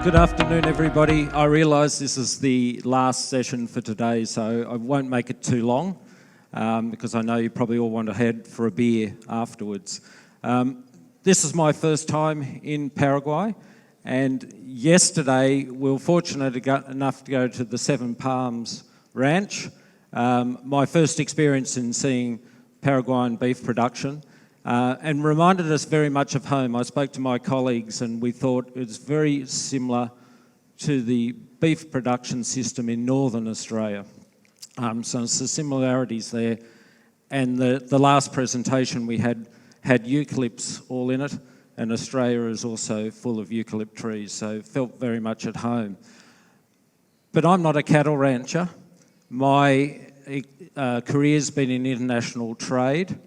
Good afternoon, everybody. I realise this is the last session for today, so I won't make it too long because I know you probably all want to head for a beer afterwards. This is my first time in Paraguay, and yesterday we were fortunate enough to go to the Seven Palms Ranch. My first experience in seeing Paraguayan beef production. And reminded us very much of home. I spoke to my colleagues and we thought it was very similar to the beef production system in Northern Australia. So there's some similarities there. And the last presentation we had eucalypts all in it, and Australia is also full of eucalypt trees, so felt very much at home. But I'm not a cattle rancher. My career's been in international trade.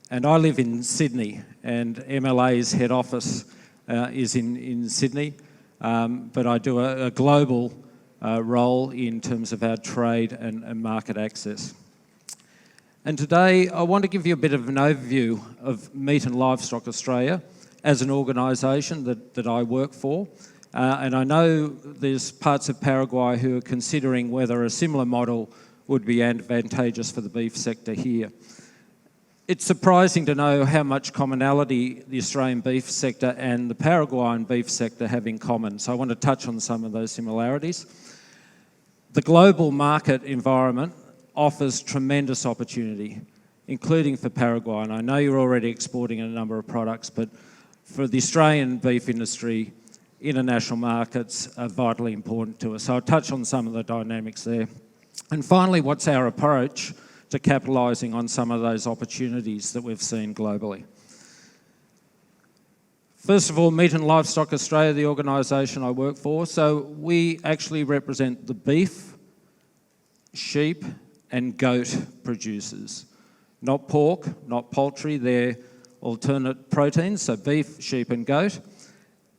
And I live in Sydney, and MLA's head office is in Sydney, but I do a global role in terms of our trade and market access. And today I want to give you a bit of an overview of Meat and Livestock Australia as an organisation that I work for. And I know there's parts of Paraguay who are considering whether a similar model would be advantageous for the beef sector here. It's surprising to know how much commonality the Australian beef sector and the Paraguayan beef sector have in common. So I want to touch on some of those similarities. The global market environment offers tremendous opportunity, including for Paraguay. And I know you're already exporting a number of products, but for the Australian beef industry, international markets are vitally important to us. So I'll touch on some of the dynamics there. And finally, what's our approach to capitalising on some of those opportunities that we've seen globally. First of all, Meat and Livestock Australia, the organisation I work for. So we actually represent the beef, sheep and goat producers. Not pork, not poultry, they're alternate proteins, so beef, sheep and goat.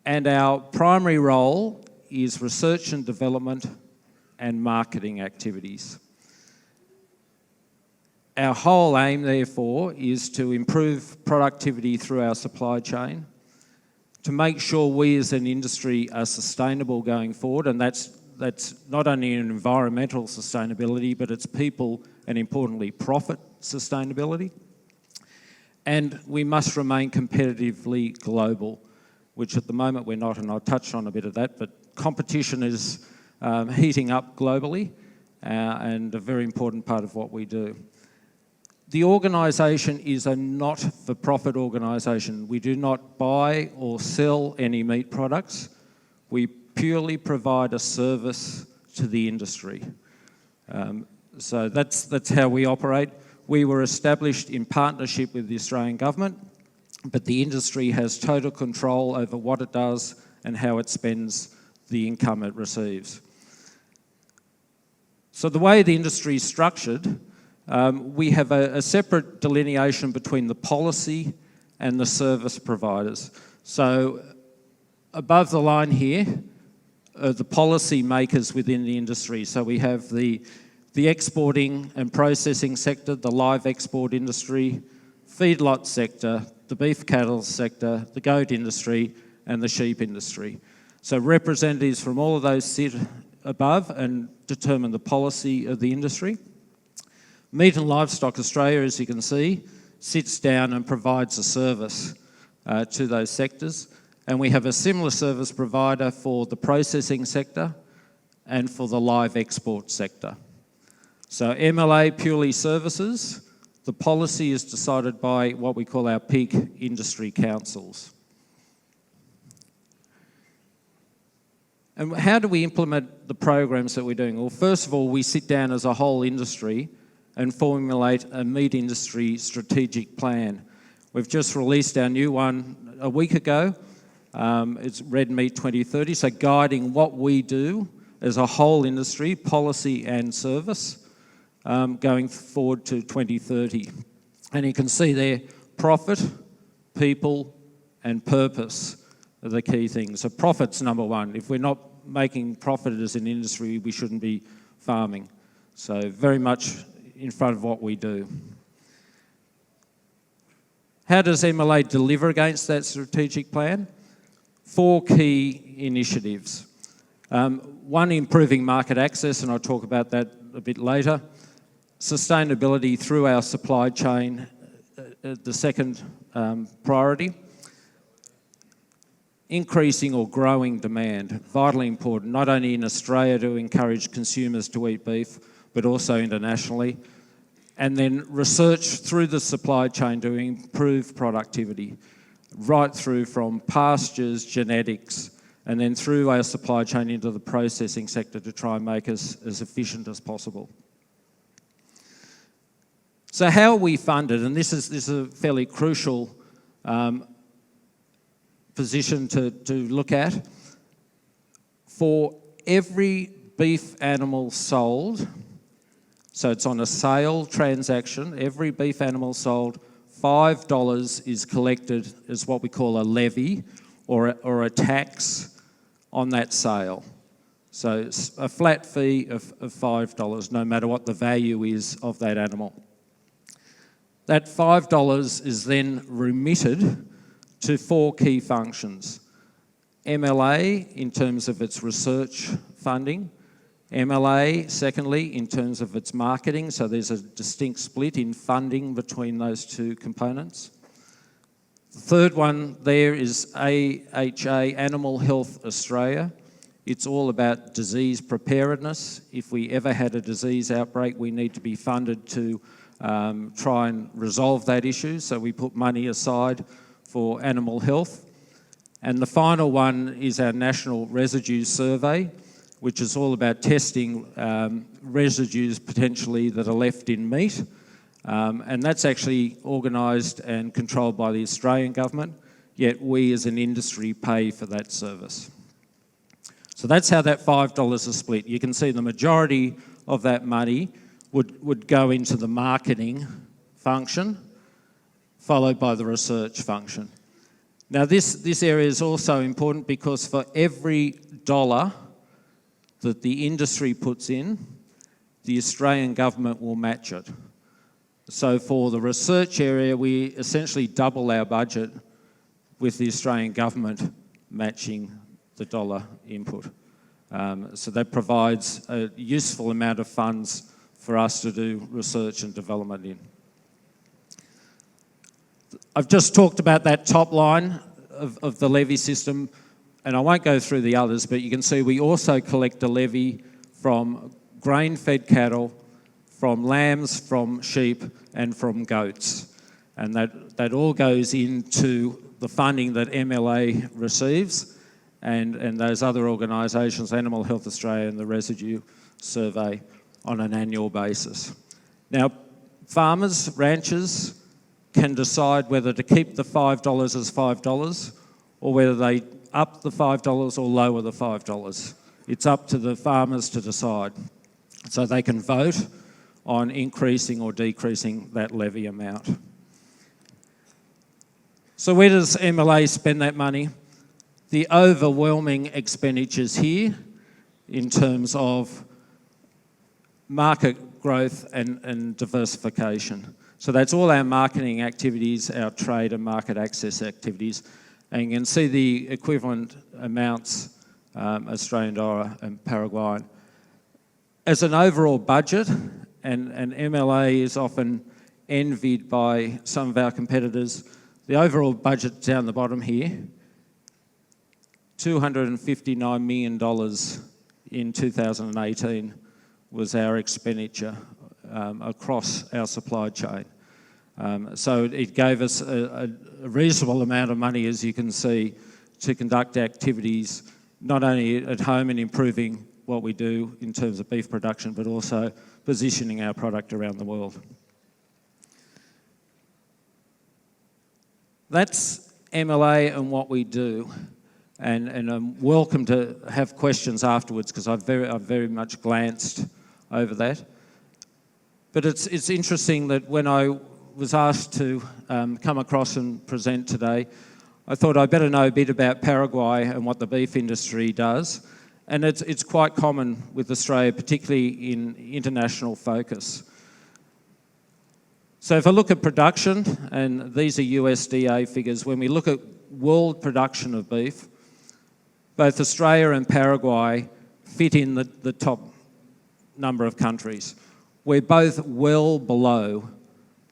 And our primary role is research and development and marketing activities. Our whole aim, therefore, is to improve productivity through our supply chain, to make sure we as an industry are sustainable going forward, and that's not only an environmental sustainability, but it's people and, importantly, profit sustainability. And we must remain competitively global, which at the moment we're not, and I'll touch on a bit of that, but competition is heating up globally and a very important part of what we do. The organisation is a not-for-profit organisation. We do not buy or sell any meat products. We purely provide a service to the industry. So that's how we operate. We were established in partnership with the Australian government, but the industry has total control over what it does and how it spends the income it receives. So the way the industry is structured, we have a separate delineation between the policy and the service providers. So above the line here are the policy makers within the industry. So we have the exporting and processing sector, the live export industry, feedlot sector, the beef cattle sector, the goat industry and the sheep industry. So representatives from all of those sit above and determine the policy of the industry. Meat and Livestock Australia, as you can see, sits down and provides a service to those sectors. And we have a similar service provider for the processing sector and for the live export sector. So MLA purely services. The policy is decided by what we call our peak industry councils. And how do we implement the programs that we're doing? Well, first of all, we sit down as a whole industry and formulate a meat industry strategic plan. We've just released our new one a week ago. It's Red Meat 2030, so guiding what we do as a whole industry, policy and service, going forward to 2030. And you can see there, profit, people and purpose are the key things. So profit's number one. If we're not making profit as an industry, we shouldn't be farming. So very much in front of what we do. How does MLA deliver against that strategic plan? 4 key initiatives. One, improving market access, and I'll talk about that a bit later. Sustainability through our supply chain, the second priority. Increasing or growing demand, vitally important, not only in Australia to encourage consumers to eat beef, but also internationally. And then research through the supply chain to improve productivity, right through from pastures, genetics, and then through our supply chain into the processing sector to try and make us as efficient as possible. So how are we funded? And this is a fairly crucial position to look at. For every beef animal sold, so it's on a sale transaction, every beef animal sold, $5 is collected as what we call a levy or a tax on that sale. So it's a flat fee of $5, no matter what the value is of that animal. That $5 is then remitted to 4 key functions. MLA in terms of its research funding, MLA secondly in terms of its marketing, so there's a distinct split in funding between those 2 components. The third one there is AHA, Animal Health Australia. It's all about disease preparedness. If we ever had a disease outbreak, we need to be funded to try and resolve that issue, so we put money aside for animal health. And the final one is our National Residue Survey, which is all about testing residues potentially that are left in meat. And that's actually organised and controlled by the Australian government, yet we as an industry pay for that service. So that's how that $5 is split. You can see the majority of that money would go into the marketing function, followed by the research function. Now this area is also important because for every dollar that the industry puts in, the Australian government will match it. So for the research area, we essentially double our budget with the Australian government matching the dollar input. So that provides a useful amount of funds for us to do research and development in. I've just talked about that top line of the levy system, and I won't go through the others, but you can see we also collect a levy from grain-fed cattle, from lambs, from sheep, and from goats. And that all goes into the funding that MLA receives and those other organisations, Animal Health Australia and the Residue Survey, on an annual basis. Now, farmers, ranchers, can decide whether to keep the $5 as $5 or whether they up the $5 or lower the $5. It's up to the farmers to decide. So they can vote on increasing or decreasing that levy amount. So where does MLA spend that money? The overwhelming expenditures here in terms of market growth and diversification. So that's all our marketing activities, our trade and market access activities. And you can see the equivalent amounts, Australian dollar and Paraguayan. As an overall budget, and MLA is often envied by some of our competitors, the overall budget down the bottom here, $259 million in 2018 was our expenditure across our supply chain. So it gave us a reasonable amount of money, as you can see, to conduct activities not only at home and improving what we do in terms of beef production, but also positioning our product around the world. That's MLA and what we do. And I'm welcome to have questions afterwards because I've very much glanced over that. But it's interesting that when I was asked to come across and present today, I thought I'd better know a bit about Paraguay and what the beef industry does. And it's quite common with Australia, particularly in international focus. So if I look at production, and these are USDA figures, when we look at world production of beef, both Australia and Paraguay fit in the top number of countries. We're both well below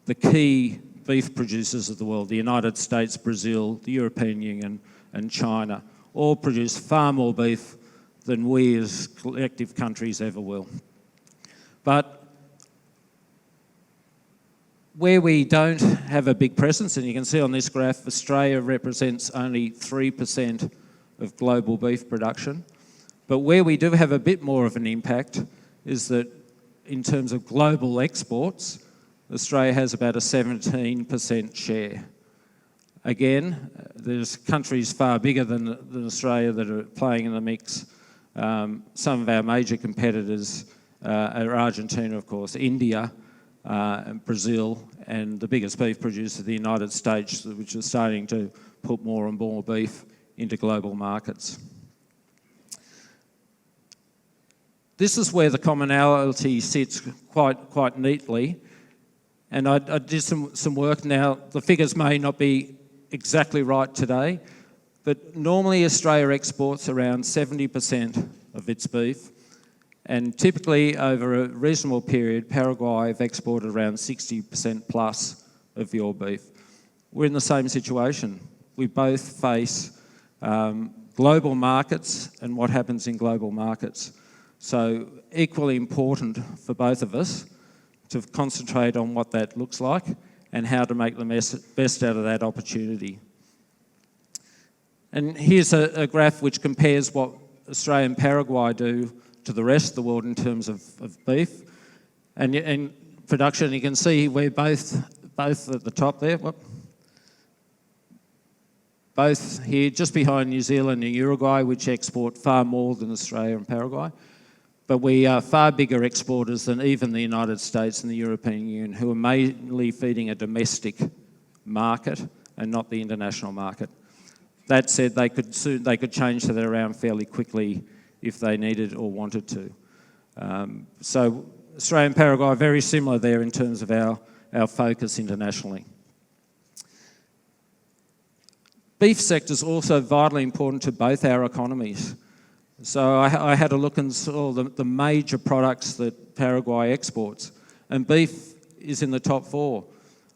the key beef producers of the world, the United States, Brazil, the European Union and China, all produce far more beef than we as collective countries ever will. But where we don't have a big presence, and you can see on this graph, Australia represents only 3% of global beef production. But where we do have a bit more of an impact is that in terms of global exports, Australia has about a 17% share. Again, there's countries far bigger than Australia that are playing in the mix. Some of our major competitors are Argentina, of course, India, and Brazil, and the biggest beef producer, the United States, which is starting to put more and more beef into global markets. This is where the commonality sits quite neatly, and I did some work now. The figures may not be exactly right today, but normally Australia exports around 70% of its beef, and typically over a reasonable period, Paraguay have exported around 60% plus of your beef. We're in the same situation. We both face global markets and what happens in global markets. So equally important for both of us to concentrate on what that looks like and how to make the best out of that opportunity. And here's a graph which compares what Australia and Paraguay do to the rest of the world in terms of beef and production. You can see we're both at the top there. Both here, just behind New Zealand and Uruguay, which export far more than Australia and Paraguay. But we are far bigger exporters than even the United States and the European Union, who are mainly feeding a domestic market and not the international market. That said, they could change that around fairly quickly if they needed or wanted to. So Australia and Paraguay are very similar there in terms of our focus internationally. Beef sector is also vitally important to both our economies. So I had a look and saw the major products that Paraguay exports, and beef is in the top 4.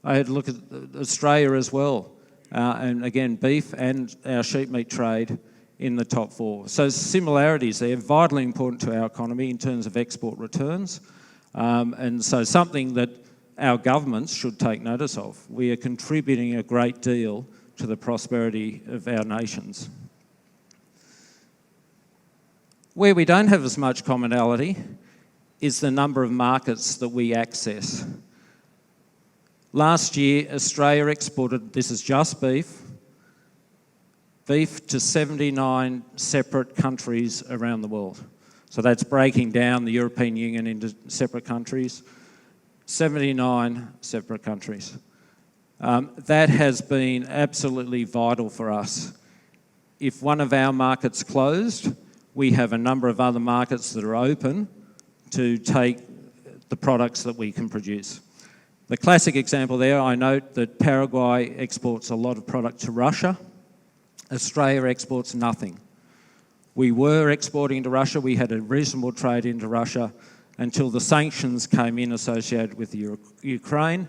I had a look at Australia as well, and again, beef and our sheep meat trade in the top 4. So similarities there, vitally important to our economy in terms of export returns, and so something that our governments should take notice of. We are contributing a great deal to the prosperity of our nations. Where we don't have as much commonality is the number of markets that we access. Last year, Australia exported, this is just beef to 79 separate countries around the world. So that's breaking down the European Union into separate countries, 79 separate countries. That has been absolutely vital for us. If one of our markets closed, we have a number of other markets that are open to take the products that we can produce. The classic example there, I note that Paraguay exports a lot of product to Russia. Australia exports nothing. We were exporting to Russia. We had a reasonable trade into Russia until the sanctions came in associated with Ukraine,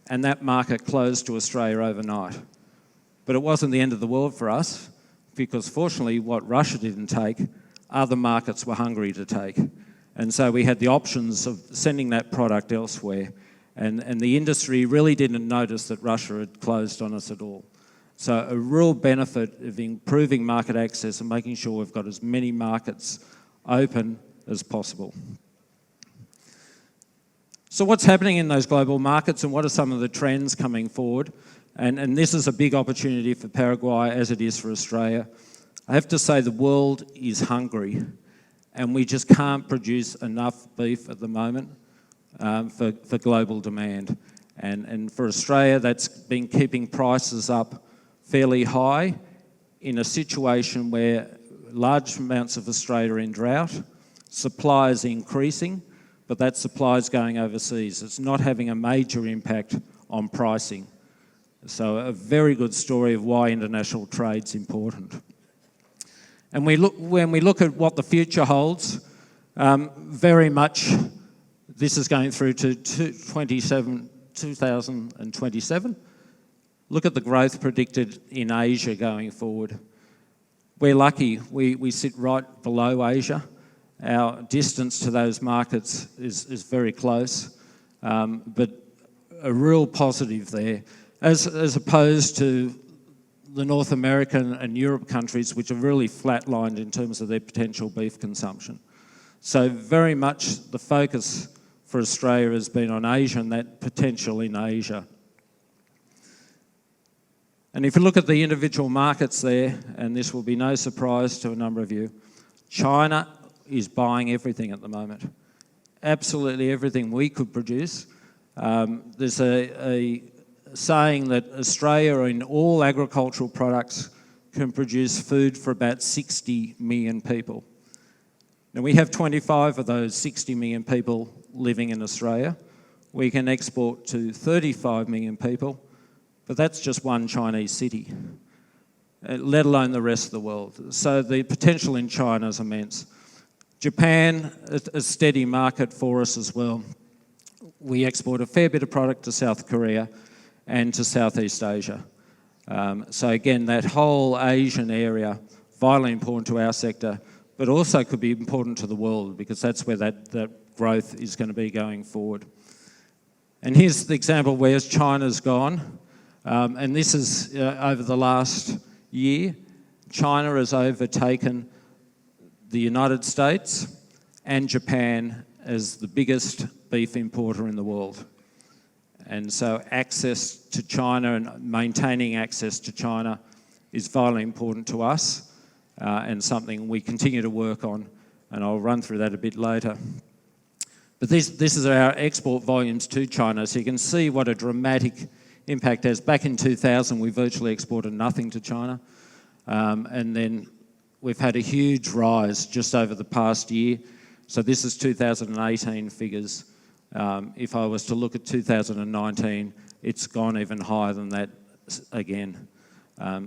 and that market closed to Australia overnight. But it wasn't the end of the world for us, because fortunately what Russia didn't take, other markets were hungry to take. And so we had the options of sending that product elsewhere, and the industry really didn't notice that Russia had closed on us at all. So a real benefit of improving market access and making sure we've got as many markets open as possible. So what's happening in those global markets and what are some of the trends coming forward? And this is a big opportunity for Paraguay as it is for Australia. I have to say the world is hungry and we just can't produce enough beef at the moment for global demand. And for Australia, that's been keeping prices up fairly high in a situation where large amounts of Australia are in drought, supply is increasing, but that supply is going overseas. It's not having a major impact on pricing. So a very good story of why international trade's important. And when we look at what the future holds, very much this is going through to 2027. Look at the growth predicted in Asia going forward. We're lucky, we sit right below Asia. Our distance to those markets is very close, but a real positive there, as opposed to the North American and Europe countries, which are really flatlined in terms of their potential beef consumption. So very much the focus for Australia has been on Asia and that potential in Asia. And if you look at the individual markets there, and this will be no surprise to a number of you, China is buying everything at the moment. Absolutely everything we could produce. There's a saying that Australia in all agricultural products can produce food for about 60 million people. Now we have 25 of those 60 million people living in Australia. We can export to 35 million people, but that's just one Chinese city, let alone the rest of the world. So the potential in China is immense. Japan, a steady market for us as well. We export a fair bit of product to South Korea and to Southeast Asia. So again, that whole Asian area, vitally important to our sector, but also could be important to the world because that's where that growth is going to be going forward. And here's the example where China's gone. And this is over the last year, China has overtaken the United States and Japan as the biggest beef importer in the world. And so access to China and maintaining access to China is vitally important to us and something we continue to work on, and I'll run through that a bit later. But this is our export volumes to China, so you can see what a dramatic impact has. Back in 2000, we virtually exported nothing to China, and then we've had a huge rise just over the past year. So this is 2018 figures. If I was to look at 2019, it's gone even higher than that again.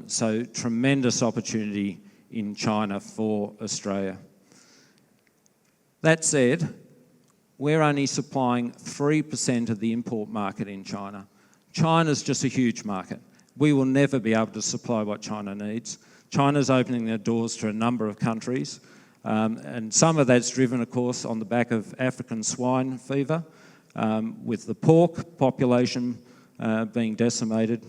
So tremendous opportunity in China for Australia. That said, we're only supplying 3% of the import market in China. China's just a huge market. We will never be able to supply what China needs. China's opening their doors to a number of countries, and some of that's driven, of course, on the back of African swine fever, with the pork population being decimated.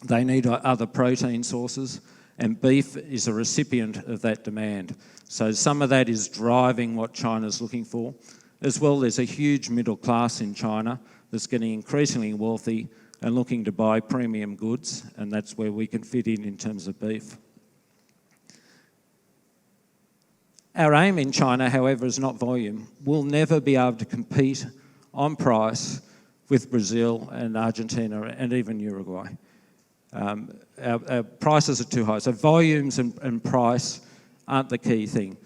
They need other protein sources, and beef is a recipient of that demand. So some of that is driving what China's looking for. As well, there's a huge middle class in China that's getting increasingly wealthy and looking to buy premium goods, and that's where we can fit in terms of beef. Our aim in China, however, is not volume. We'll never be able to compete on price with Brazil and Argentina and even Uruguay. Our prices are too high. So volumes and price aren't the key thing.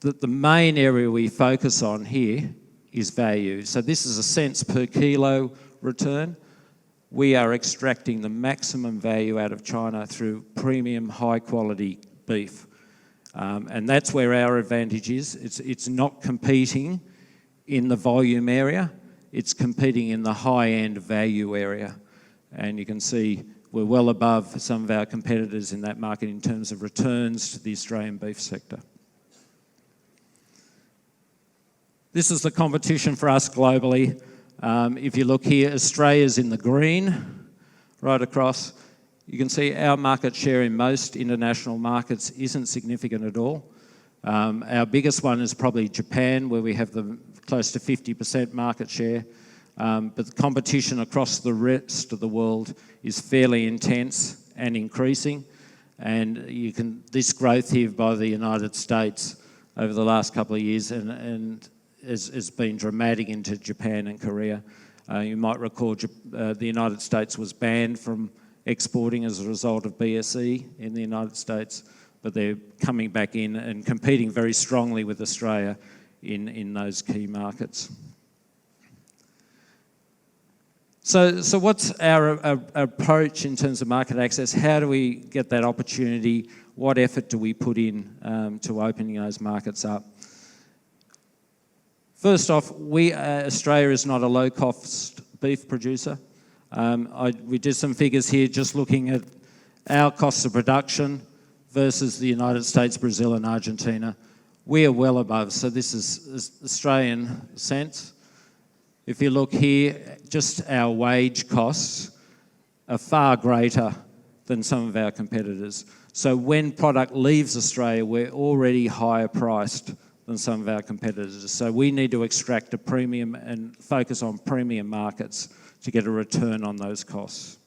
The main area we focus on here is value. So this is a cents per kilo return. We are extracting the maximum value out of China through premium, high-quality beef. And that's where our advantage is. It's not competing in the volume area. It's competing in the high-end value area. And you can see we're well above some of our competitors in that market in terms of returns to the Australian beef sector. This is the competition for us globally. If you look here, Australia's in the green, right across. You can see our market share in most international markets isn't significant at all. Our biggest one is probably Japan, where we have the close to 50% market share. But the competition across the rest of the world is fairly intense and increasing. And this growth here by the United States over the last couple of years and has been dramatic into Japan and Korea. You might recall the United States was banned from exporting as a result of BSE in the United States, but they're coming back in and competing very strongly with Australia in those key markets. So what's our approach in terms of market access? How do we get that opportunity? what effort do we put in to opening those markets up? First off, Australia is not a low-cost beef producer. We did some figures here just looking at our costs of production versus the United States, Brazil and Argentina. We are well above, so this is Australian cents. If you look here, just our wage costs are far greater than some of our competitors. So when product leaves Australia, we're already higher priced than some of our competitors. So we need to extract a premium and focus on premium markets to get a return on those costs.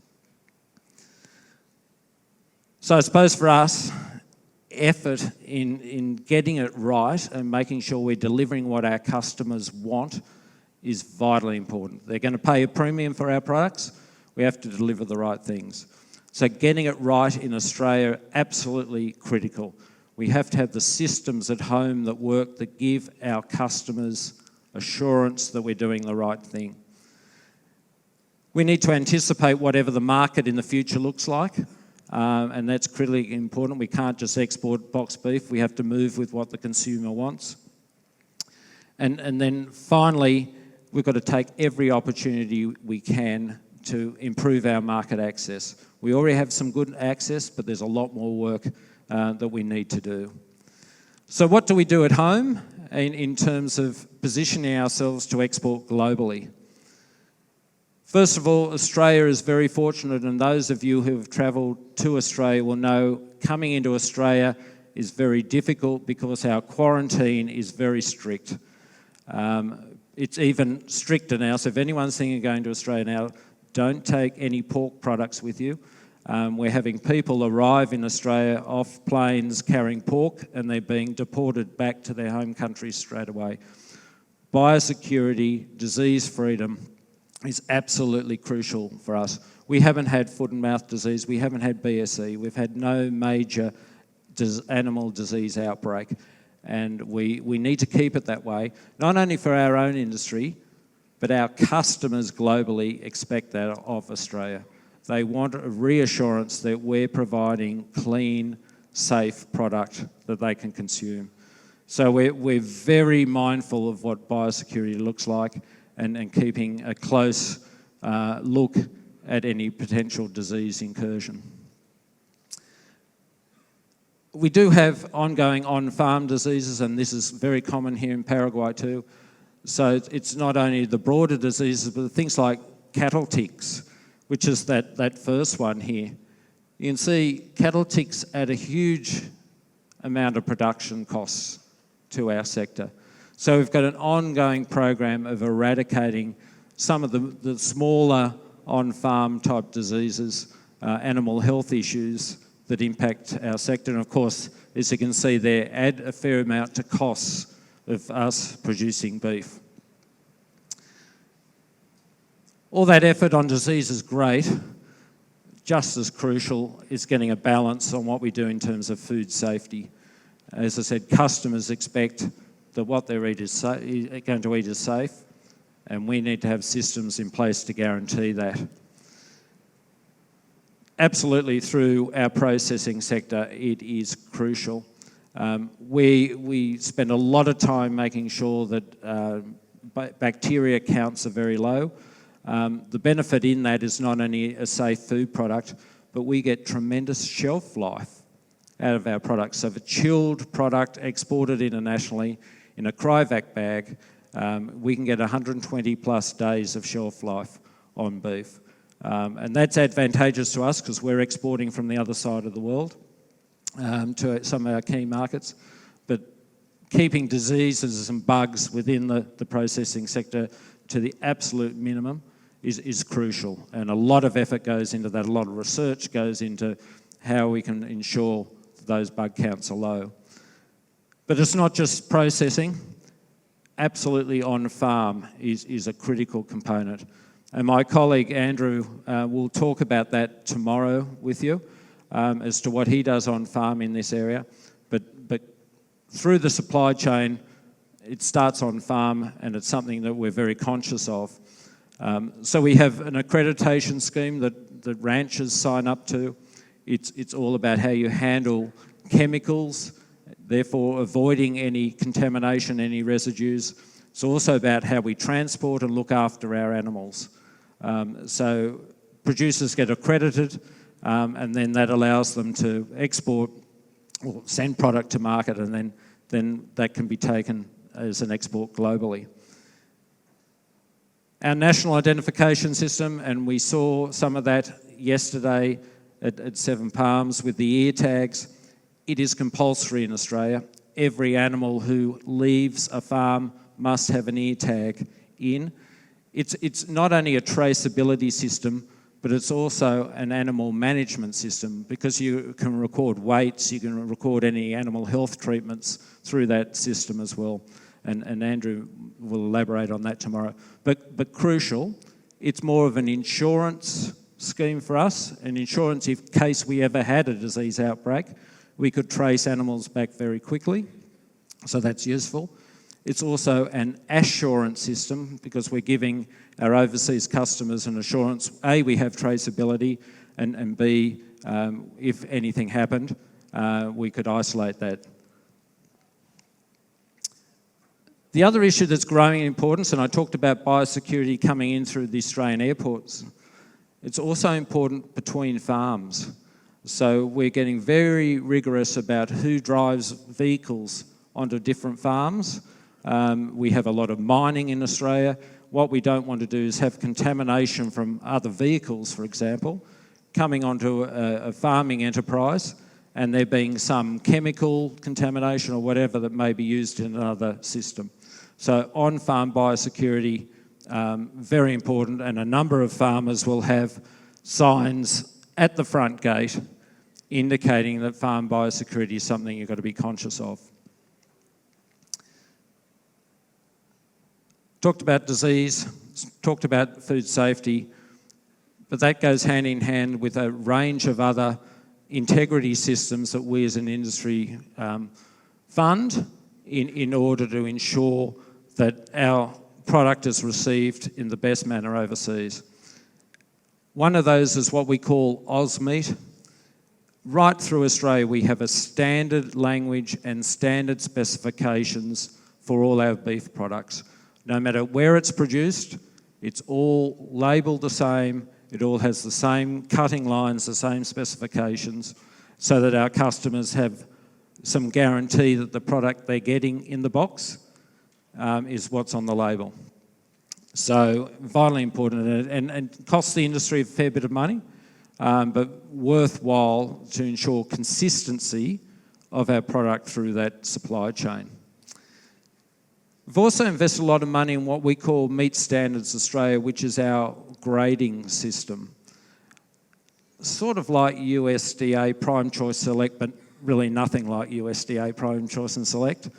So I suppose for us, effort in getting it right and making sure we're delivering what our customers want is vitally important. They're going to pay a premium for our products. We have to deliver the right things. So getting it right in Australia, absolutely critical. We have to have the systems at home that work, that give our customers assurance that we're doing the right thing. We need to anticipate whatever the market in the future looks like, and that's critically important. We can't just export boxed beef. We have to move with what the consumer wants. And then finally, we've got to take every opportunity we can to improve our market access. We already have some good access, but there's a lot more work that we need to do. So what do we do at home in terms of positioning ourselves to export globally? First of all, Australia is very fortunate, and those of you who have travelled to Australia will know coming into Australia is very difficult because our quarantine is very strict. It's even stricter now, so if anyone's thinking of going to Australia now, don't take any pork products with you. We're having people arrive in Australia off planes carrying pork, and they're being deported back to their home countries straight away. Biosecurity, disease freedom is absolutely crucial for us. We haven't had foot and mouth disease, we haven't had BSE, we've had no major animal disease outbreak, and we need to keep it that way, not only for our own industry, but our customers globally expect that of Australia. They want a reassurance that we're providing clean, safe product that they can consume. So we're very mindful of what biosecurity looks like and keeping a close look at any potential disease incursion. We do have ongoing on-farm diseases, and this is very common here in Paraguay too. So it's not only the broader diseases, but things like cattle ticks, which is that first one here. You can see cattle ticks add a huge amount of production costs to our sector. So we've got an ongoing program of eradicating some of the smaller on-farm type diseases, animal health issues that impact our sector. And of course, as you can see there, add a fair amount to costs of us producing beef. All that effort on disease is great. Just as crucial is getting a balance on what we do in terms of food safety. As I said, customers expect that what they're going to eat is safe, and we need to have systems in place to guarantee that. Absolutely, through our processing sector, it is crucial. We spend a lot of time making sure that bacteria counts are very low. The benefit in that is not only a safe food product, but we get tremendous shelf life out of our products. So if a chilled product exported internationally in a cryovac bag, we can get 120 plus days of shelf life on beef. And that's advantageous to us because we're exporting from the other side of the world to some of our key markets. But keeping diseases and bugs within the processing sector to the absolute minimum is crucial. And a lot of effort goes into that, a lot of research goes into how we can ensure those bug counts are low. But it's not just processing. Absolutely on farm is a critical component. And my colleague Andrew will talk about that tomorrow with you as to what he does on farm in this area. But through the supply chain, it starts on farm, and it's something that we're very conscious of. So we have an accreditation scheme that ranchers sign up to. It's all about how you handle chemicals, therefore avoiding any contamination, any residues. It's also about how we transport and look after our animals. So producers get accredited, and then that allows them to export or send product to market, and then that can be taken as an export globally. Our national identification system, and we saw some of that yesterday at Seven Palms with the ear tags. It is compulsory in Australia. Every animal who leaves a farm must have an ear tag in. It's not only a traceability system, but it's also an animal management system, because you can record weights, you can record any animal health treatments through that system as well. And Andrew will elaborate on that tomorrow. But crucial, it's more of an insurance scheme for us, an insurance in case we ever had a disease outbreak. We could trace animals back very quickly, so that's useful. It's also an assurance system, because we're giving our overseas customers an assurance, A, we have traceability, and B, if anything happened, we could isolate that. The other issue that's growing in importance, and I talked about biosecurity coming in through the Australian airports, it's also important between farms. So we're getting very rigorous about who drives vehicles onto different farms. We have a lot of mining in Australia. What we don't want to do is have contamination from other vehicles, for example, coming onto a farming enterprise, and there being some chemical contamination or whatever that may be used in another system. So on-farm biosecurity, very important, and a number of farmers will have signs at the front gate indicating that farm biosecurity is something you've got to be conscious of. Talked about disease, talked about food safety, but that goes hand in hand with a range of other integrity systems that we as an industry fund in order to ensure that our product is received in the best manner overseas. One of those is what we call AusMeat. Right through Australia, we have a standard language and standard specifications for all our beef products. No matter where it's produced, it's all labelled the same, it all has the same cutting lines, the same specifications, so that our customers have some guarantee that the product they're getting in the box is what's on the label. So vitally important, and costs the industry a fair bit of money, but worthwhile to ensure consistency of our product through that supply chain. We've also invested a lot of money in what we call Meat Standards Australia, which is our grading system. Sort of like USDA Prime Choice Select, but really nothing like USDA Prime Choice and Select.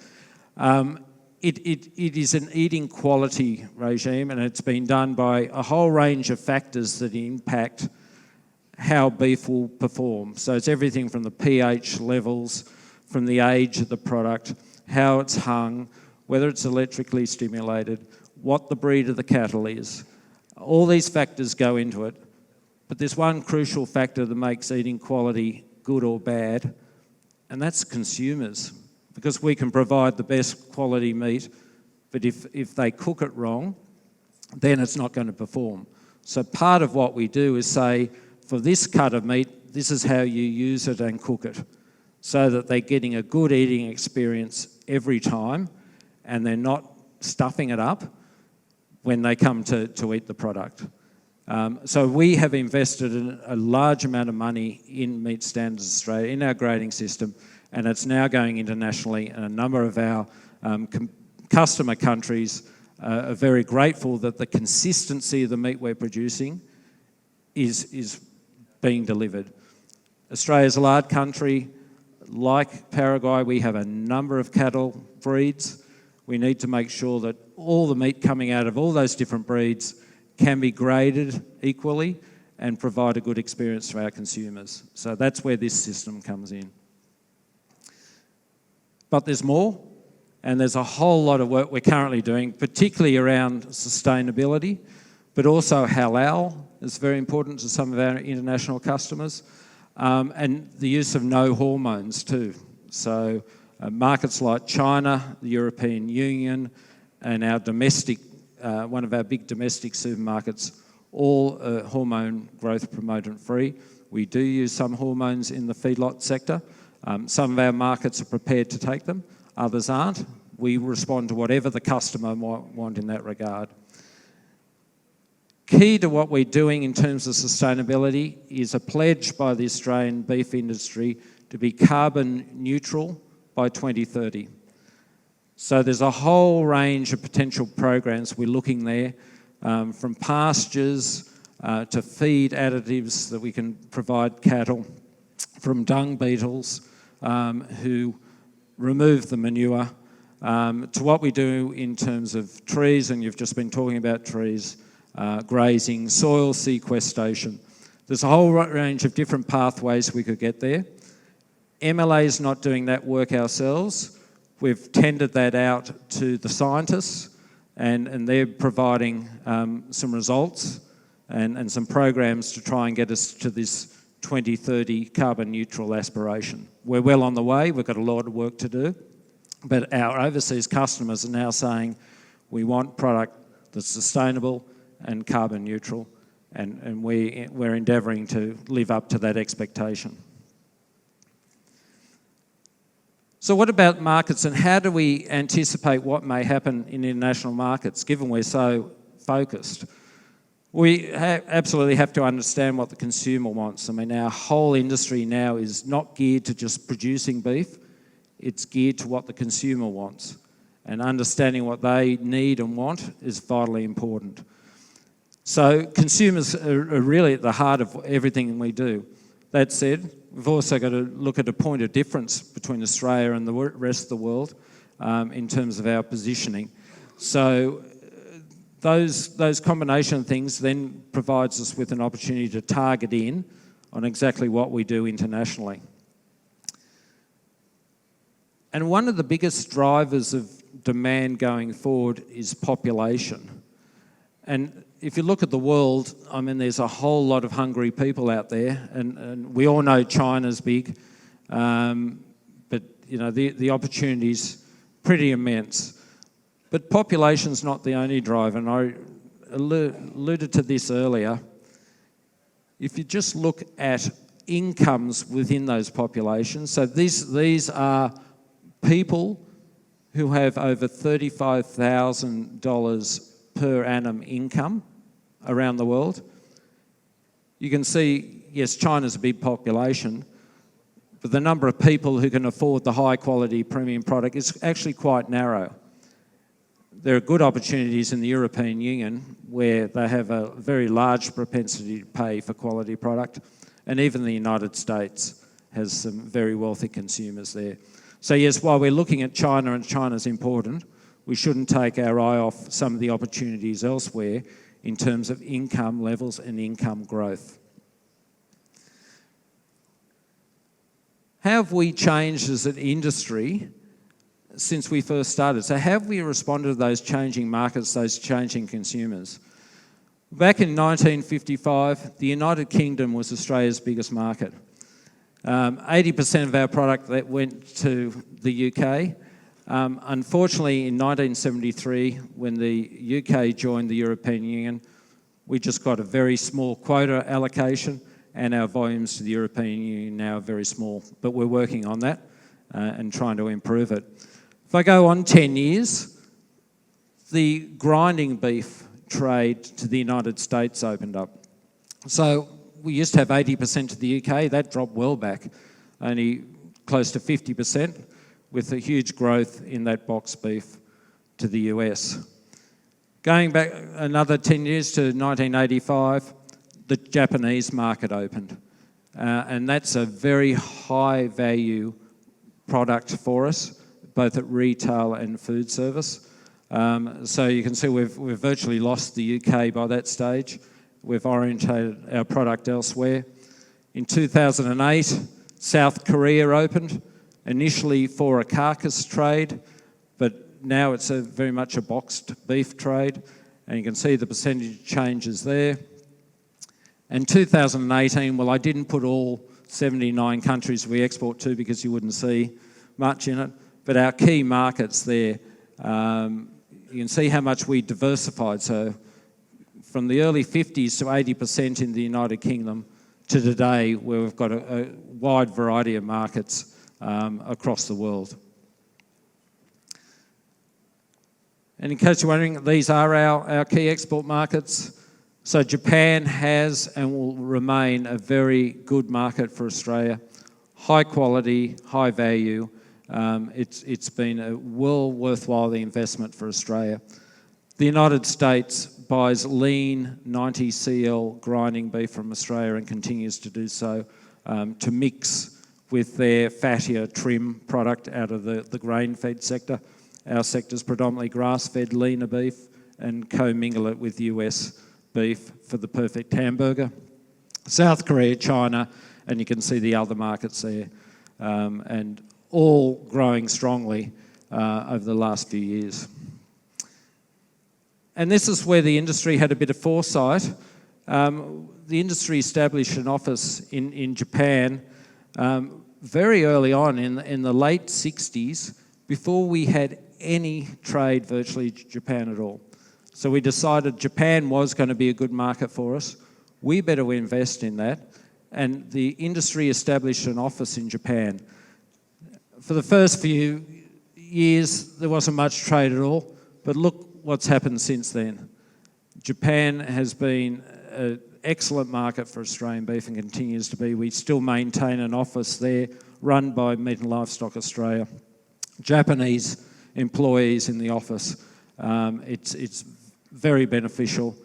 It is an eating quality regime, and it's been done by a whole range of factors that impact how beef will perform. So it's everything from the pH levels, from the age of the product, how it's hung, whether it's electrically stimulated, what the breed of the cattle is. All these factors go into it, but there's one crucial factor that makes eating quality good or bad, and that's consumers. Because we can provide the best quality meat, but if they cook it wrong, then it's not going to perform. So part of what we do is say, for this cut of meat, this is how you use it and cook it, so that they're getting a good eating experience every time, and they're not stuffing it up when they come to eat the product. So we have invested in a large amount of money in Meat Standards Australia, in our grading system, and it's now going internationally, and a number of our customer countries are very grateful that the consistency of the meat we're producing is being delivered. Australia's a large country. Like Paraguay, we have a number of cattle breeds. We need to make sure that all the meat coming out of all those different breeds can be graded equally and provide a good experience to our consumers. So that's where this system comes in. But there's more, and there's a whole lot of work we're currently doing, particularly around sustainability, but also halal is very important to some of our international customers. and the use of no hormones too. So markets like China, the European Union, and our domestic, one of our big domestic supermarkets, all hormone growth promotant free. We do use some hormones in the feedlot sector. Some of our markets are prepared to take them, others aren't. We respond to whatever the customer might want in that regard. Key to what we're doing in terms of sustainability is a pledge by the Australian beef industry to be carbon neutral by 2030. So there's a whole range of potential programs we're looking there, from pastures to feed additives that we can provide cattle, from dung beetles who remove the manure, to what we do in terms of trees, and you've just been talking about trees, grazing, soil sequestration. There's a whole range of different pathways we could get there. MLA is not doing that work ourselves. We've tendered that out to the scientists, and they're providing some results and some programs to try and get us to this 2030 carbon neutral aspiration. We're well on the way, we've got a lot of work to do, but our overseas customers are now saying we want product that's sustainable and carbon neutral, and we're endeavouring to live up to that expectation. So what about markets, and how do we anticipate what may happen in international markets, given we're so focused? We absolutely have to understand what the consumer wants. I mean, our whole industry now is not geared to just producing beef, it's geared to what the consumer wants. And understanding what they need and want is vitally important. So consumers are really at the heart of everything we do. That said, we've also got to look at a point of difference between Australia and the rest of the world in terms of our positioning. So those combination of things then provides us with an opportunity to target in on exactly what we do internationally. And one of the biggest drivers of demand going forward is population. And if you look at the world, I mean, there's a whole lot of hungry people out there, and we all know China's big, but you know the opportunity's pretty immense. But population's not the only driver, and I alluded to this earlier. If you just look at incomes within those populations, so these are people who have over $35,000 per annum income around the world. You can see, yes, China's a big population, but the number of people who can afford the high quality premium product is actually quite narrow. There are good opportunities in the European Union where they have a very large propensity to pay for quality product, and even the United States has some very wealthy consumers there. So yes, while we're looking at China, and China's important, we shouldn't take our eye off some of the opportunities elsewhere in terms of income levels and income growth. How have we changed as an industry since we first started? So how have we responded to those changing markets, those changing consumers? Back in 1955, the United Kingdom was Australia's biggest market. 80% of our product that went to the UK. Unfortunately, in 1973, when the UK joined the European Union, we just got a very small quota allocation, and our volumes to the European Union now are very small. But we're working on that and trying to improve it. If I go on 10 years, the grinding beef trade to the United States opened up. So we used to have 80% to the UK, that dropped well back, only close to 50%, with a huge growth in that box beef to the US. Going back another 10 years to 1985, the Japanese market opened. And that's a very high value product for us, both at retail and food service. So you can see we've virtually lost the UK by that stage. We've orientated our product elsewhere. In 2008, South Korea opened, initially for a carcass trade, but now it's very much a boxed beef trade, and you can see the percentage changes there. And 2018, well, I didn't put all 79 countries we export to because you wouldn't see much in it. But our key markets there, you can see how much we diversified. So from the early 50s to 80% in the United Kingdom to today, where we've got a wide variety of markets across the world. And in case you're wondering, these are our key export markets. So Japan has and will remain a very good market for Australia. High quality, high value. It's been a well worthwhile investment for Australia. The United States buys lean 90 CL grinding beef from Australia and continues to do so to mix with their fattier trim product out of the grain-fed sector. Our sector is predominantly grass-fed leaner beef and co-mingle it with US beef for the perfect hamburger. South Korea, China, and you can see the other markets there, and all growing strongly over the last few years. And this is where the industry had a bit of foresight. The industry established an office in Japan very early on in the late 60s, before we had any trade virtually Japan at all. So we decided Japan was going to be a good market for us. We better invest in that. And the industry established an office in Japan. For the first few years, there wasn't much trade at all, but look what's happened since then. Japan has been an excellent market for Australian beef and continues to be. We still maintain an office there run by Meat and Livestock Australia. Japanese employees in the office. It's very beneficial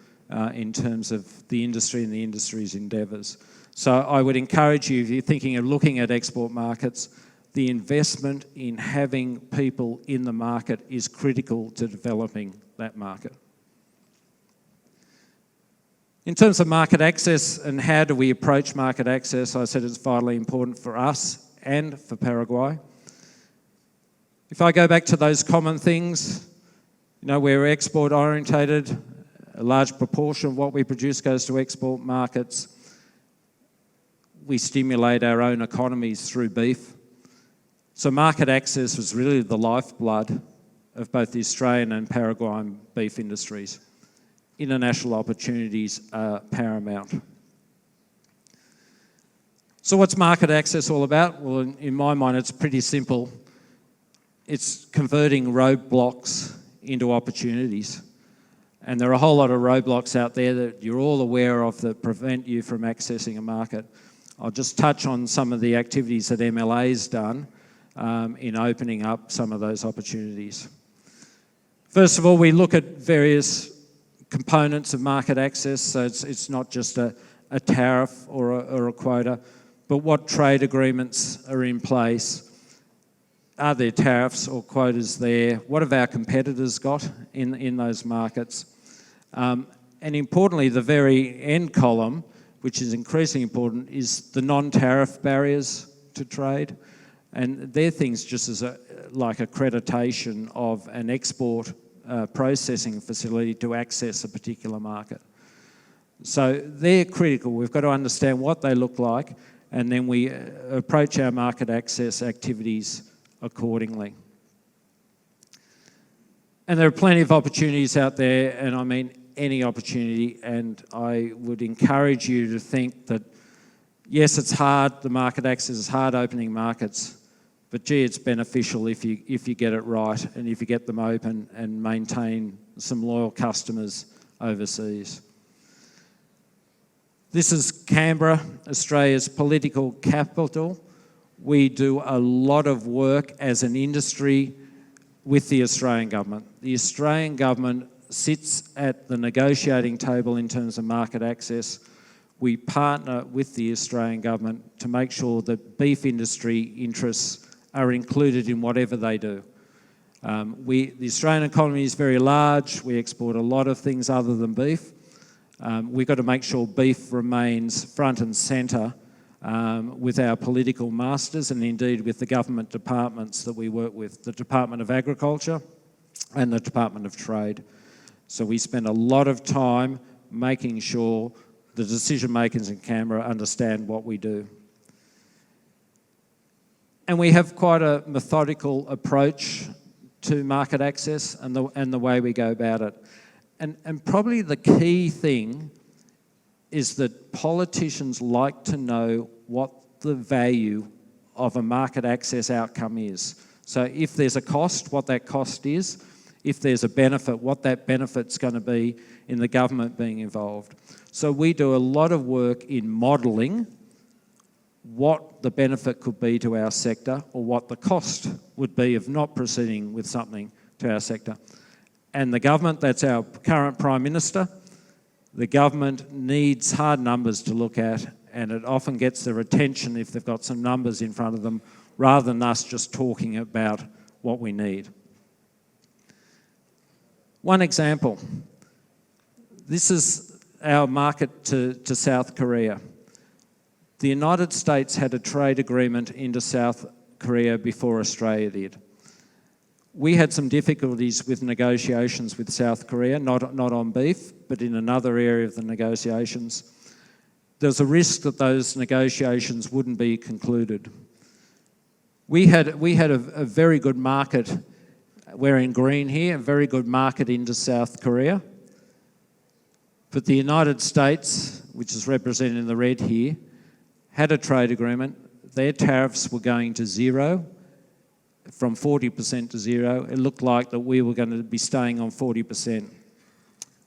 in terms of the industry and the industry's endeavours. So I would encourage you, if you're thinking of looking at export markets, the investment in having people in the market is critical to developing that market. In terms of market access and how do we approach market access, I said it's vitally important for us and for Paraguay. If I go back to those common things, we're export orientated, a large proportion of what we produce goes to export markets. We stimulate our own economies through beef. So market access was really the lifeblood of both the Australian and Paraguayan beef industries. International opportunities are paramount. So what's market access all about? Well, in my mind, it's pretty simple. It's converting roadblocks into opportunities. And there are a whole lot of roadblocks out there that you're all aware of that prevent you from accessing a market. I'll just touch on some of the activities that MLA's done in opening up some of those opportunities. First of all, we look at various components of market access, so it's not just a tariff or a quota, but what trade agreements are in place. Are there tariffs or quotas there? What have our competitors got in those markets? And importantly, the very end column, which is increasingly important, is the non-tariff barriers to trade. And they're things just as like accreditation of an export processing facility to access a particular market. So they're critical. We've got to understand what they look like, and then we approach our market access activities accordingly. And there are plenty of opportunities out there, and I mean any opportunity, and I would encourage you to think that, yes, it's hard, the market access is hard opening markets, but gee, it's beneficial if you get it right and if you get them open and maintain some loyal customers overseas. This is Canberra, Australia's political capital. We do a lot of work as an industry with the Australian government. The Australian government sits at the negotiating table in terms of market access. We partner with the Australian government to make sure that beef industry interests are included in whatever they do. The Australian economy is very large. We export a lot of things other than beef. We've got to make sure beef remains front and centre with our political masters and indeed with the government departments that we work with, the Department of Agriculture and the Department of Trade. So we spend a lot of time making sure the decision makers in Canberra understand what we do. And we have quite a methodical approach to market access and the way we go about it. And probably the key thing is that politicians like to know what the value of a market access outcome is. So if there's a cost, what that cost is. If there's a benefit, what that benefit's going to be in the government being involved. So we do a lot of work in modelling what the benefit could be to our sector or what the cost would be of not proceeding with something to our sector. And the government, that's our current Prime Minister, the government needs hard numbers to look at, and it often gets their attention if they've got some numbers in front of them rather than us just talking about what we need. One example, this is our market to South Korea. The United States had a trade agreement into South Korea before Australia did. We had some difficulties with negotiations with South Korea, not on beef, but in another area of the negotiations. There's a risk that those negotiations wouldn't be concluded. We had a very good market, we're in green here, a very good market into South Korea. But the United States, which is represented in the red here, had a trade agreement. Their tariffs were going to zero, from 40% to zero. It looked like that we were going to be staying on 40%.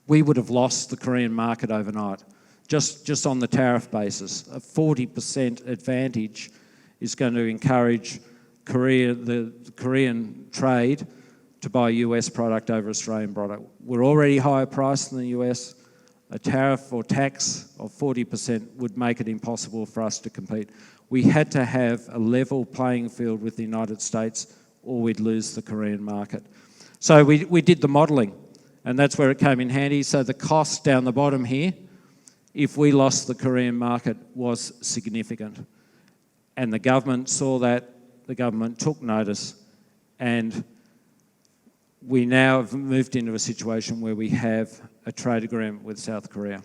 We would have lost the Korean market overnight, just on the tariff basis. A 40% advantage is going to encourage the Korean trade to buy US product over Australian product. We're already higher priced than the US. A tariff or tax of 40% would make it impossible for us to compete. We had to have a level playing field with the United States or we'd lose the Korean market. So we did the modelling, and that's where it came in handy. So the cost down the bottom here, if we lost the Korean market, was significant. And the government saw that, the government took notice, and we now have moved into a situation where we have a trade agreement with South Korea.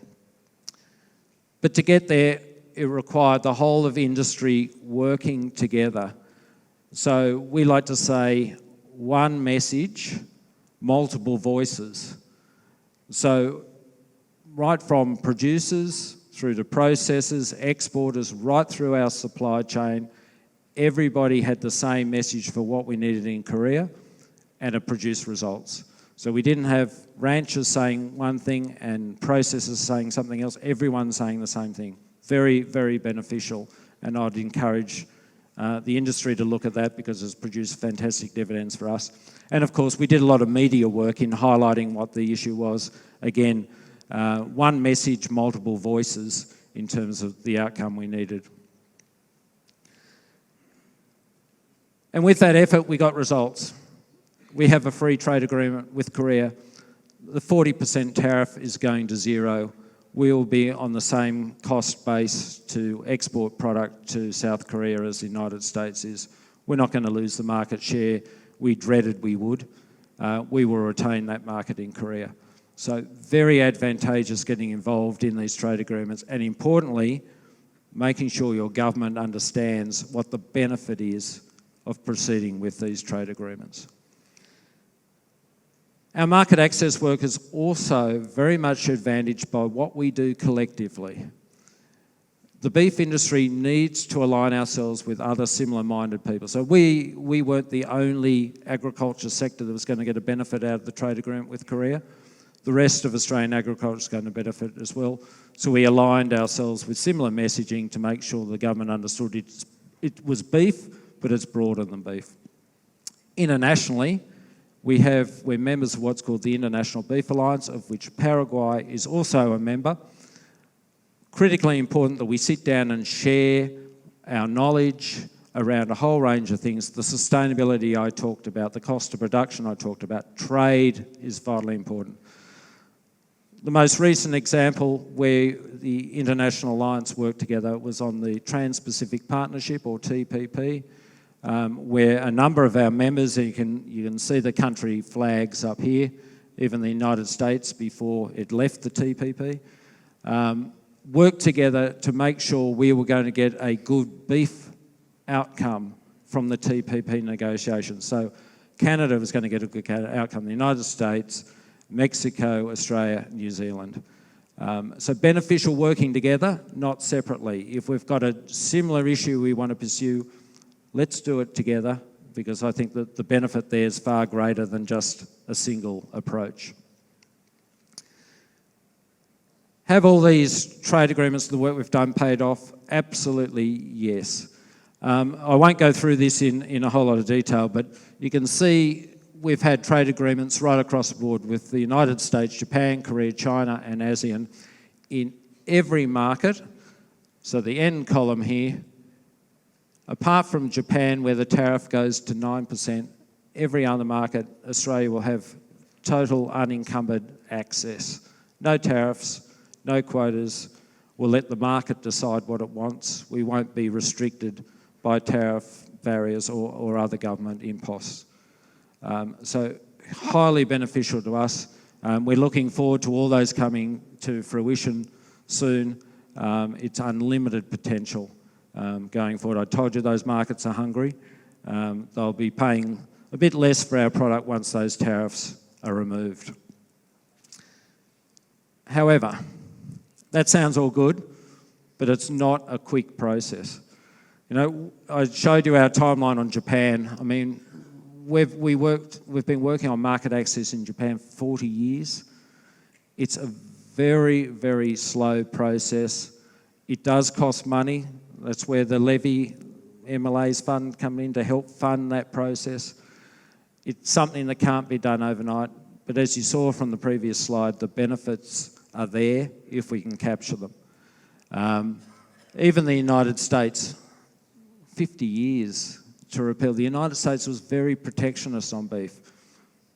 But to get there, it required the whole of industry working together. So we like to say one message, multiple voices. So right from producers through to processors, exporters, right through our supply chain, everybody had the same message for what we needed in Korea, and it produced results. So we didn't have ranchers saying one thing and processors saying something else, everyone saying the same thing. Very, very beneficial, and I'd encourage the industry to look at that because it's produced fantastic dividends for us. And of course, we did a lot of media work in highlighting what the issue was. Again, one message, multiple voices in terms of the outcome we needed. And with that effort, we got results. We have a free trade agreement with Korea. The 40% tariff is going to zero. We will be on the same cost base to export product to South Korea as the United States is. We're not going to lose the market share we dreaded we would. We will retain that market in Korea. So very advantageous getting involved in these trade agreements, and importantly, making sure your government understands what the benefit is of proceeding with these trade agreements. Our market access work is also very much advantaged by what we do collectively. The beef industry needs to align ourselves with other similar-minded people. So we weren't the only agriculture sector that was going to get a benefit out of the trade agreement with Korea. The rest of Australian agriculture is going to benefit as well. So we aligned ourselves with similar messaging to make sure the government understood it was beef, but it's broader than beef. Internationally, we're members of what's called the International Beef Alliance, of which Paraguay is also a member. Critically important that we sit down and share our knowledge around a whole range of things. The sustainability I talked about, the cost of production I talked about, trade is vitally important. The most recent example where the International Alliance worked together was on the Trans-Pacific Partnership, or TPP, where a number of our members, and you can see the country flags up here, even the United States before it left the TPP, worked together to make sure we were going to get a good beef outcome from the TPP negotiations. So Canada was going to get a good outcome. The United States, Mexico, Australia, New Zealand. So beneficial working together, not separately. If we've got a similar issue we want to pursue, let's do it together, because I think that the benefit there is far greater than just a single approach. Have all these trade agreements, the work we've done, paid off? Absolutely yes. I won't go through this in a whole lot of detail, but you can see we've had trade agreements right across the board with the United States, Japan, Korea, China and ASEAN in every market. So the end column here, apart from Japan where the tariff goes to 9%, every other market, Australia will have total unencumbered access. No tariffs, no quotas. We'll let the market decide what it wants. We won't be restricted by tariff barriers or other government imposts. So highly beneficial to us. We're looking forward to all those coming to fruition soon. It's unlimited potential going forward. I told you those markets are hungry. They'll be paying a bit less for our product once those tariffs are removed. However, that sounds all good, but it's not a quick process. You know, I showed you our timeline on Japan. I mean, we've been working on market access in Japan for 40 years. It's a very, very slow process. It does cost money. That's where the levy MLA's fund come in to help fund that process. It's something that can't be done overnight, but as you saw from the previous slide, the benefits are there if we can capture them. Even the United States, 50 years to repeal. The United States was very protectionist on beef.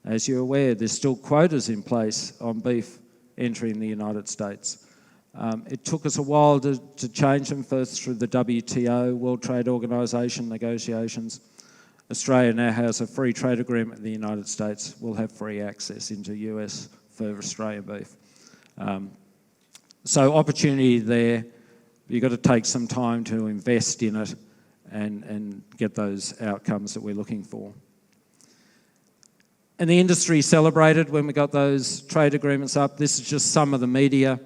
As you're aware, there's still quotas in place on beef entering the United States. It took us a while to change them, first through the WTO, World Trade Organization negotiations. Australia now has a free trade agreement with the United States. We'll have free access into US for Australian beef. So opportunity there. You've got to take some time to invest in it and get those outcomes that we're looking for. And the industry celebrated when we got those trade agreements up. This is just some of the media.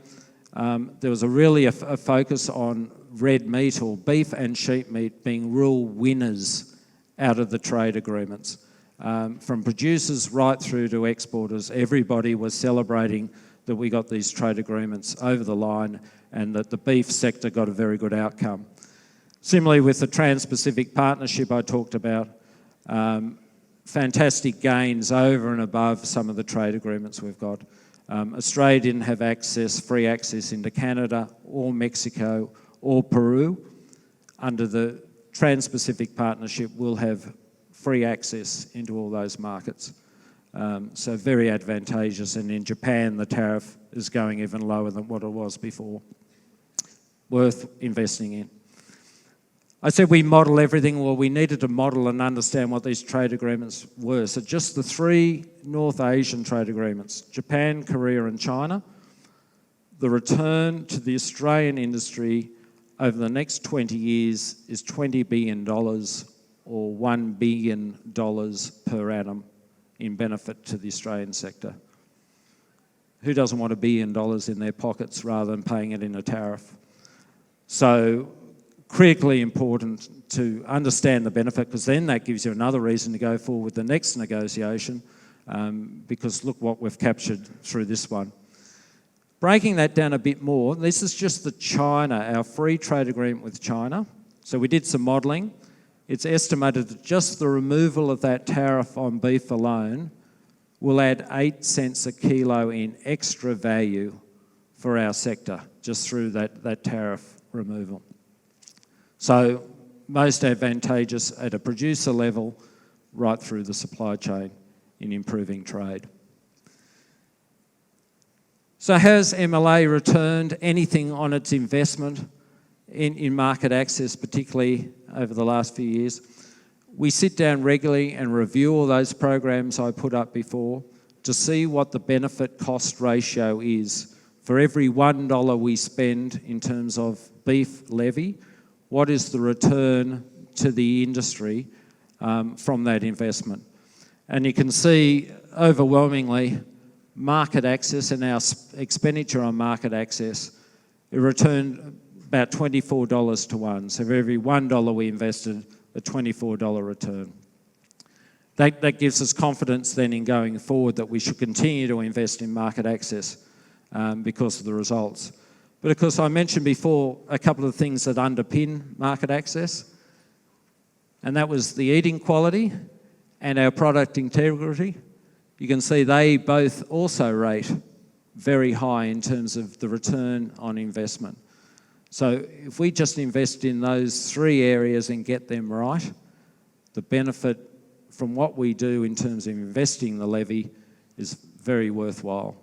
There was a focus on red meat, or beef and sheep meat, being real winners out of the trade agreements. From producers right through to exporters, everybody was celebrating that we got these trade agreements over the line and that the beef sector got a very good outcome. Similarly with the Trans-Pacific Partnership I talked about, fantastic gains over and above some of the trade agreements we've got. Australia didn't have free access into Canada or Mexico or Peru. Under the Trans-Pacific Partnership, we'll have free access into all those markets. So very advantageous, and in Japan the tariff is going even lower than what it was before. Worth investing in. I said we model everything. Well, we needed to model and understand what these trade agreements were. So just the 3 North Asian trade agreements, Japan, Korea and China, the return to the Australian industry over the next 20 years is $20 billion or $1 billion per annum in benefit to the Australian sector. Who doesn't want $1 billion in their pockets rather than paying it in a tariff? So critically important to understand the benefit, because then that gives you another reason to go forward with the next negotiation, because look what we've captured through this one. Breaking that down a bit more, this is just the China, our free trade agreement with China. So we did some modelling. It's estimated that just the removal of that tariff on beef alone will add 8 cents a kilo in extra value for our sector, just through that tariff removal. So most advantageous at a producer level right through the supply chain in improving trade. So has MLA returned anything on its investment in market access, particularly over the last few years? We sit down regularly and review all those programs I put up before to see what the benefit cost ratio is. For every $1 we spend in terms of beef levy, what is the return to the industry from that investment. And you can see overwhelmingly market access and our expenditure on market access, it returned about $24 to 1. So for every $1 we invested, a $24 return. That gives us confidence then in going forward that we should continue to invest in market access because of the results. But of course, I mentioned before a couple of things that underpin market access, and that was the eating quality and our product integrity. You can see they both also rate very high in terms of the return on investment. So if we just invest in those three areas and get them right, the benefit from what we do in terms of investing the levy is very worthwhile.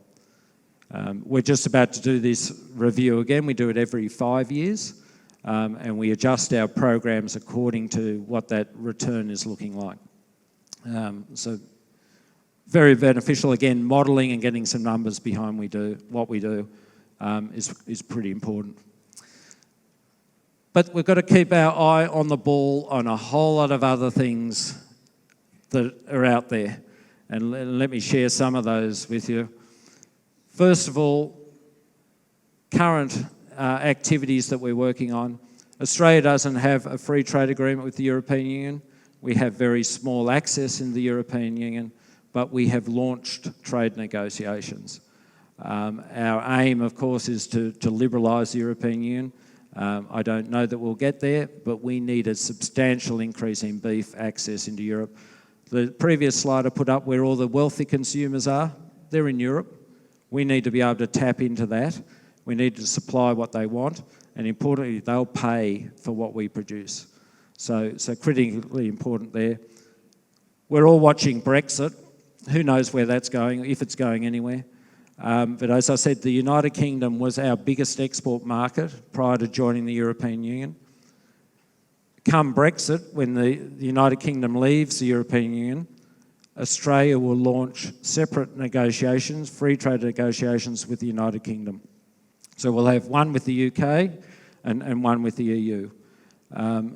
We're just about to do this review again. We do it every 5 years, and we adjust our programs according to what that return is looking like. So very beneficial. Again, modelling and getting some numbers behind what we do is pretty important. But we've got to keep our eye on the ball on a whole lot of other things that are out there. And let me share some of those with you. First of all, current activities that we're working on. Australia doesn't have a free trade agreement with the European Union. We have very small access in the European Union, but we have launched trade negotiations. Our aim, of course, is to liberalise the European Union. I don't know that we'll get there, but we need a substantial increase in beef access into Europe. The previous slide I put up where all the wealthy consumers are, they're in Europe. We need to be able to tap into that. We need to supply what they want, and importantly, they'll pay for what we produce. So critically important there. We're all watching Brexit. Who knows where that's going, if it's going anywhere. But as I said, the United Kingdom was our biggest export market prior to joining the European Union. Come Brexit, when the United Kingdom leaves the European Union, Australia will launch separate negotiations, free trade negotiations with the United Kingdom. So we'll have one with the UK and one with the EU.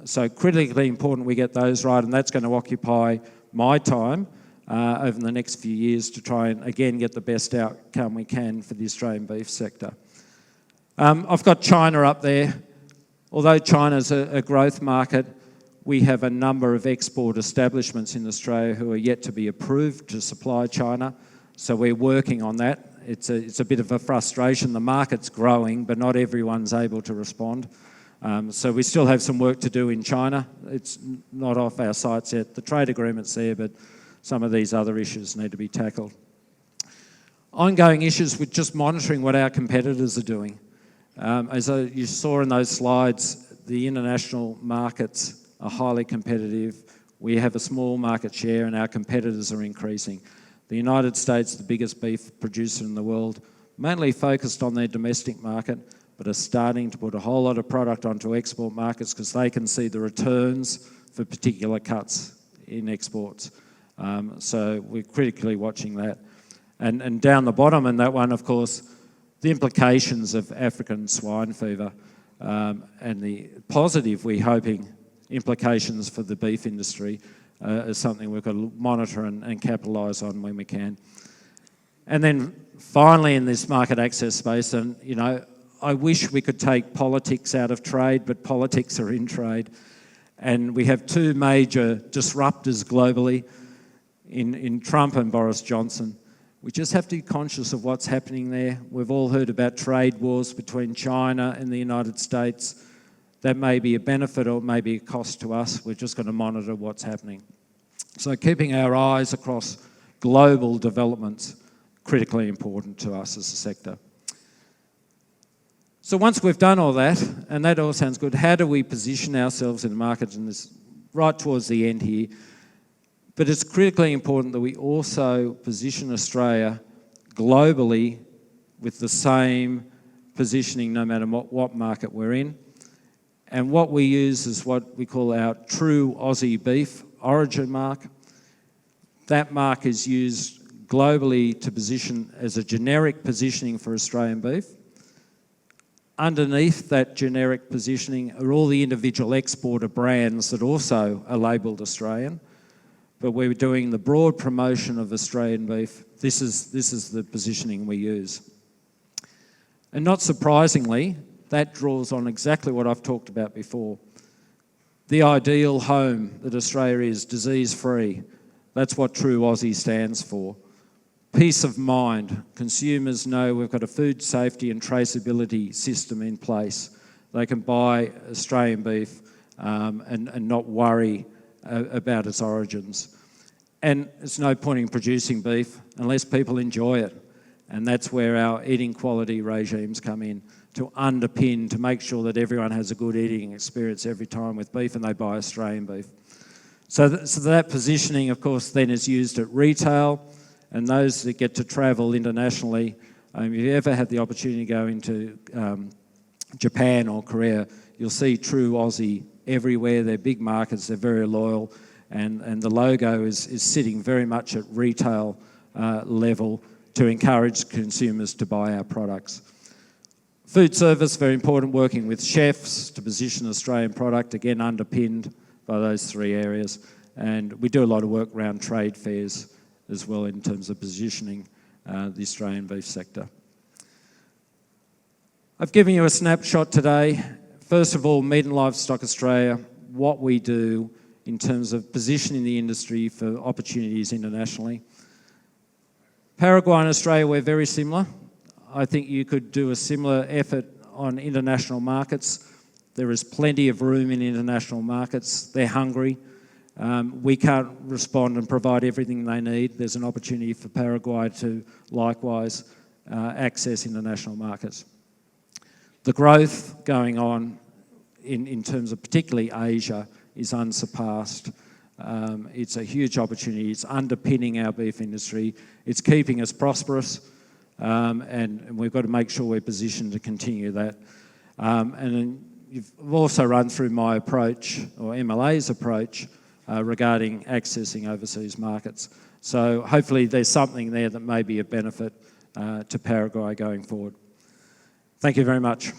So critically important we get those right, and that's going to occupy my time over the next few years to try and, again, get the best outcome we can for the Australian beef sector. I've got China up there. Although China's a growth market, we have a number of export establishments in Australia who are yet to be approved to supply China, so we're working on that. It's a bit of a frustration. The market's growing, but not everyone's able to respond. So we still have some work to do in China. It's not off our sights yet. The trade agreement's there, but some of these other issues need to be tackled. Ongoing issues with just monitoring what our competitors are doing. As you saw in those slides, the international markets are highly competitive. We have a small market share and our competitors are increasing. The United States, the biggest beef producer in the world, mainly focused on their domestic market, but are starting to put a whole lot of product onto export markets because they can see the returns for particular cuts in exports. So we're critically watching that. And down the bottom in that one, of course, the implications of African swine fever and the positive, we're hoping, implications for the beef industry is something we've got to monitor and capitalise on when we can. And then finally in this market access space, and you know, I wish we could take politics out of trade, but politics are in trade. And we have two major disruptors globally in Trump and Boris Johnson. We just have to be conscious of what's happening there. We've all heard about trade wars between China and the United States. That may be a benefit or may be a cost to us. We're just going to monitor what's happening. So keeping our eyes across global developments, critically important to us as a sector. So once we've done all that, and that all sounds good, how do we position ourselves in the market? And this right towards the end here. But it's critically important that we also position Australia globally with the same positioning no matter what market we're in. And what we use is what we call our true Aussie beef origin mark. That mark is used globally to position as a generic positioning for Australian beef. Underneath that generic positioning are all the individual exporter brands that also are labelled Australian. but we're doing the broad promotion of Australian beef. This is the positioning we use. And not surprisingly, that draws on exactly what I've talked about before. The ideal home that Australia is, disease-free. That's what True Aussie stands for. Peace of mind. Consumers know we've got a food safety and traceability system in place. They can buy Australian beef and not worry about its origins. And it's no point in producing beef unless people enjoy it. And that's where our eating quality regimes come in, to underpin, to make sure that everyone has a good eating experience every time with beef and they buy Australian beef. So that positioning, of course, then is used at retail, and those that get to travel internationally, if you ever had the opportunity to go into Japan or Korea, you'll see True Aussie everywhere. They're big markets, they're very loyal, and the logo is sitting very much at retail level to encourage consumers to buy our products. Food service, very important, working with chefs to position Australian product, again underpinned by those three areas. And we do a lot of work around trade fairs as well in terms of positioning the Australian beef sector. I've given you a snapshot today. First of all, Meat and Livestock Australia, what we do in terms of positioning the industry for opportunities internationally. Paraguay and Australia, we're very similar. I think you could do a similar effort on international markets. There is plenty of room in international markets. They're hungry. We can't respond and provide everything they need. There's an opportunity for Paraguay to likewise access international markets. The growth going on in terms of particularly Asia is unsurpassed. It's a huge opportunity. It's underpinning our beef industry. It's keeping us prosperous, and we've got to make sure we're positioned to continue that. And then you've also run through my approach, or MLA's approach, regarding accessing overseas markets. So hopefully there's something there that may be a benefit to Paraguay going forward. Thank you very much.